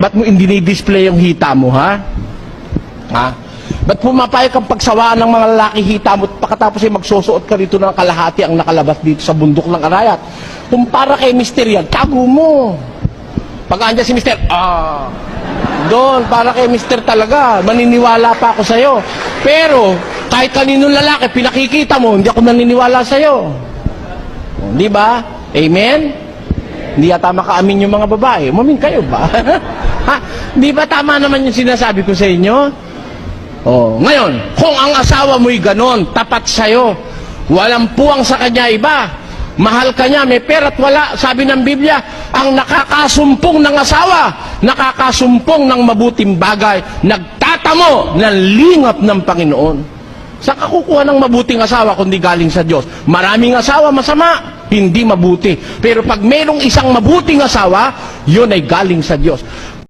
Ba't mo hindi display yung hita mo, ha? Ha? Ba't pumapayag kang pagsawaan ng mga lalaki hita mo at pagkatapos ay magsusuot ka rito ng kalahati ang nakalabas dito sa bundok ng Arayat? Kung para kay Mister yan, tago mo. Pag andyan si Mister, doon, para kay Mister talaga, maniniwala pa ako sa'yo. Pero, kahit kaninong lalaki, pinakikita mo, hindi ako naniniwala sa'yo. Di ba? Amen? Hindi yata makaamin yung mga babae. Umamin kayo ba? Ha? Di ba tama naman yung sinasabi ko sa inyo? Oh, ngayon, kung ang asawa mo'y ganon, tapat sa'yo, walang puwang sa kanya iba, mahal ka niya, may pera't wala, sabi ng Biblia, ang nakakasumpong ng asawa, nakakasumpong ng mabuting bagay, nagtatamo ng lingap ng Panginoon. Saan ka kukuha ng mabuting asawa kundi galing sa Diyos? Maraming asawa masama, hindi mabuti. Pero pag mayroong isang mabuting asawa, yun ay galing sa Diyos.